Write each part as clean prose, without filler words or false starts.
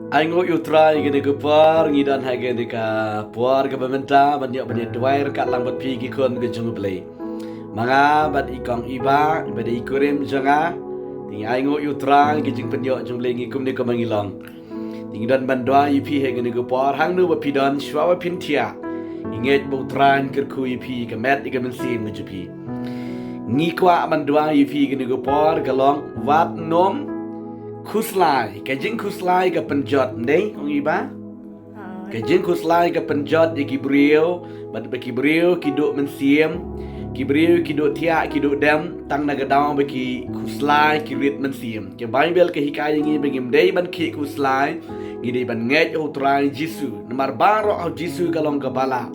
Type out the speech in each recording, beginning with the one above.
Aingo utrai gini ke par ngidan hai gini ka puar ke pementa banyak banyak duair kat lambat pi ki kon ke jung play. Manga bat ikong iba bade ikurim janga ting aingo utrai ki jing penyo jung play ngikum ni ko mangilong. Ting dan bandwa ipi hai gini ke par hang nu ba pi don shwa ba pintia. Inget bu tran ker ku ipi ke met ke mensim ke jupi. Ngi kwa bandwa ipi gini ke par kalong wat nom Kuslai, kajing kuslai ke penjot ndai kong iba. Kajing kuslai ke penjot di kibriu, bat be kibriu kiduk mensiem, kibriu kiduk tiak kiduk dem tang nagadau be ki kuslai kirit mensiem. Ke Bible ke hikayat ngi bengim dei ban ki kuslai, ngi dei ban ngej utrai Jisu, namar baro au Jisu kalong ke bala.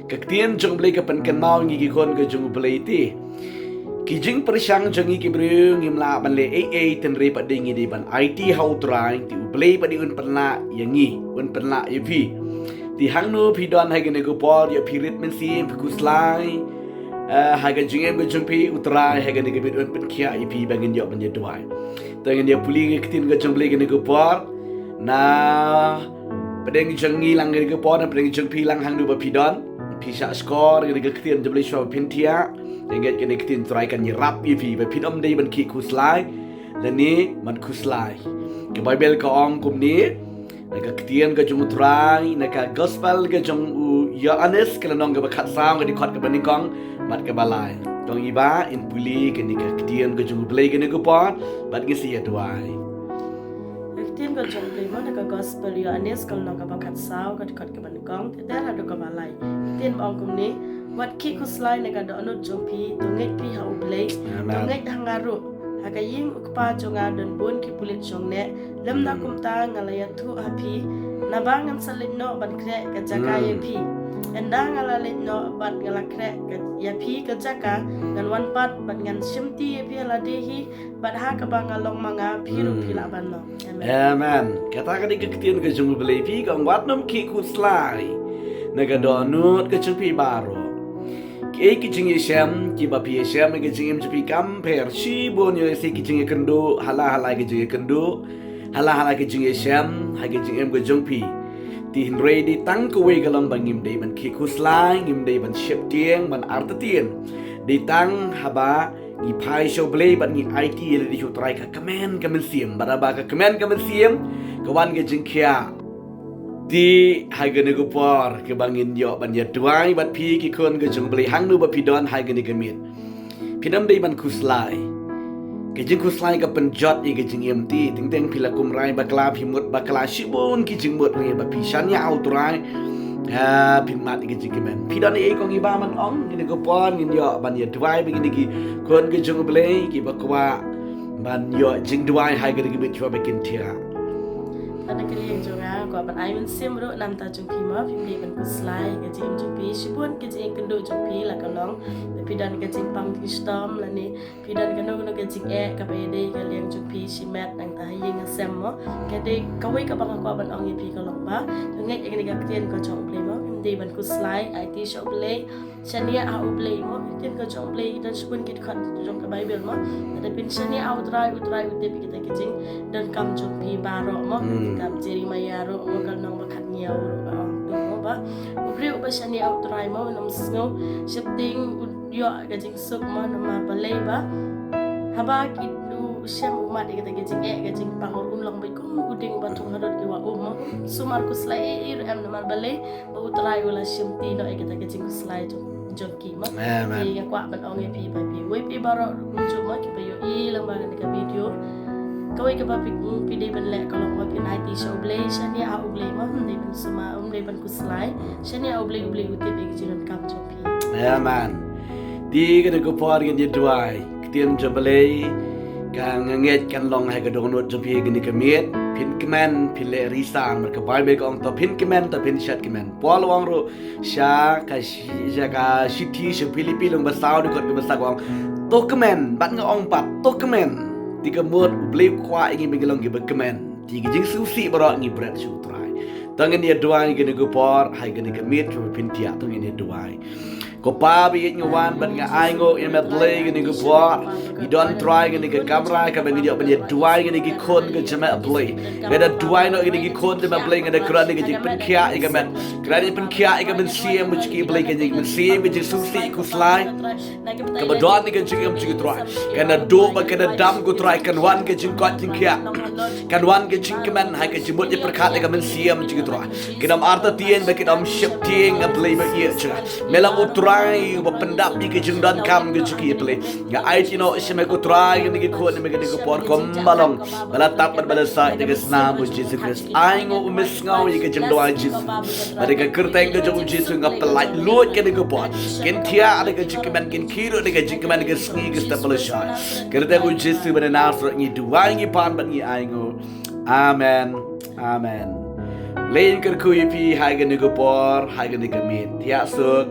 Kektien jong blei ke penken mau ngi ki kon ke jong blei ti. Kijing persang jangi kibriu ngimla ban le tenre pa dingi di ban IT how try ti ublei pa di un penla yangi un penla yepi ti hangno pi don ha gene go por ya pirit men sim kuslai ha ga jingem go jumpi utrai ha gene gebit un penkia yepi bangin yo ban yedwai tangen dia puli ngitin go jumble gene go por na pedeng jangi lang gene go por na pedeng jumpi lang hangno ba pi don pi sa score gene go kitin jumble shwa pintia Ingat kena kita teraikan nyerap ivi Bapin om day ban ki kuslai Lani man kuslai Ke Bible ka om kum ni Naka ketian ka jung utrai Naka gospel ka jung ya anes Kala nong ka bakat sao ka dikot ka banikong Mat ka balay Tong iba in puli ka nika ketian ka jung ublay ka nikupon Bat ngisi ya tuay Ketian ka jung ublay mo Naka gospel ya anes Kala nong ka bakat sao ka dikot ka banikong Teder hado ka balay Ketian mo om kum ni Wat ki kuslai nega do anut jompi tongek pi ha ublei tongek hangaru haga ying ukpa jonga don bun ki pulit jongne lem na kumta ngalaya thu hapi nabangan salit no ban kre ka jaka ye pi enda ngalalit no ban ngala kre ka ya pi ka jaka ngan wan pat ban ngan shimti ye pi la dehi ban ha ka bangalong manga piru pila ban no amen kata ka diketian ka jung ublay pi ka wat nom ki kuslai nega do anut ka jumpi baro kijing Yeshem, kibapi Yeshem, kijing MJP kamper, si bon yo si kijing kendo, hala kijing kendo, hala kijing Yeshem, kijing MJP. Ti hinrei di tang kuwe galang bangim day ban kikuslai, ngim day ban ship tieng, ban artatien. Di tang haba ni pai show play ban ni IT le di try ka kamen siem, baraba ka kamen siem, kawan kijing kia. Di harga nego por ke bangin yo ban ya tuai bat pi ki kon ke jung beli hang nu ba pi don harga nego mit pidam dei ban kuslai ke jing kuslai ka penjot i ke jing MT ting teng pila kum rai bakla phimut bakla shibon ki jing mut re ba pi shan ya autorai ha pin mat ke jing kemen pi don e kong iba man ong nego por ngin yo ban ya tuai begini ki kon ke jung beli ki bakwa ban yo jing tuai harga nego mit chwa bekin tia Pada kali yang jonga ko ban ai men sim ro nam ta jung pi ma pim ban kuslai ga jim jung pi sibun ga jing kendo jung pi la kalong pi dan ga jing pang ki storm la ni pi dan ga no ga jing e ka ba de ga liang jung pi si met nang ta ying sem mo ga de ka wei ka bang ko ban ong pi kalong ba to ngai ga ga tien ko jong play mo pim de ban kuslai IT shop play shania a play mo tien ko jong play dan sibun kit khat jong ka Bible mo ada pin shania utrai utte pi kita ga jing dan kam jung pi baro mo kam jeri mayaro ngal nang makat niaw do ba ubri uba shani outrai mo nam snow shifting yo gajing suk mo nam balay ba haba kidu shem umat ikata gajing gajing pangor lang bay kum uding batung harot iwa mo sumar kuslai am nam balay ba utrai wala shimti no ikata gajing kuslai joki mo di ngakwa ban ong pi ba pi we pi baro unjuk mo ki payo ilang ba ka video kawai ka papik pide ban le kalau mo pin IT show play shani a ublay mo hindi ban suma ban kuslai shani a ublay uti big jiran kam chopi man di ka ko por gen ye duai kitiem jabale ka nget kan long hai ka donut jopi gen ni kamiet pin kemen pin le risang mer ka Bible ka ong to pin kemen to pin shat kemen pol wang ro sha ka shiti she Pilipi long basau di kot ke basa ko to kemen bat nga ong pat to kemen tiga mut beli kuat ingin mengelong gibe kemen tiga jing susi berak ngi berat sutrai tangan dia doai gene go por hai gene kemit cu pintia tangan dia doai Ko pa bi ngwan ban nga ai ngo in me play gani ko por. I don't try gani ka camera ka ban ngi ban ye duai gani ki kon ka chama play. Ga da duai no gani ki kon de me play ga da kran ga jik pen kya i ga men. Kran i pen kya i ga men CM which ki play ga jik men CM which is susi ku slide. Ka ba don ni ga jik am jik try. Ka na do ba ka na dam ku try kan wan ga jik kot jik kya. Kan wan ga jik men ha ka jimut je perkhat ga men CM jik try. Kinam arta tien ba kinam ship tien ga play ba ye chra. Melang utrai ba pendap ni ke jingdan kam ke jiki play. Ya ai tino shime ko try ni ke ko ni me ke ko por kom balong. Bala tap bala sa de ke snam bu Jesus Christ. Ai ngo mis ngau ni ke jingdo ai Jesus. Ba de ke kerteng ke jong Jesus ngap pelai lot ke ni ko por. Ken tia de ke jiki man ken kiro de ke jiki man ke sngi ke stapel sha. Kerteng ku Jesus ba na for ni duai ni pan ba ni ai ngo. Amen. Amen. Lain kerkui pi hai ke ni ko por hai ke ni ke mit. Tia su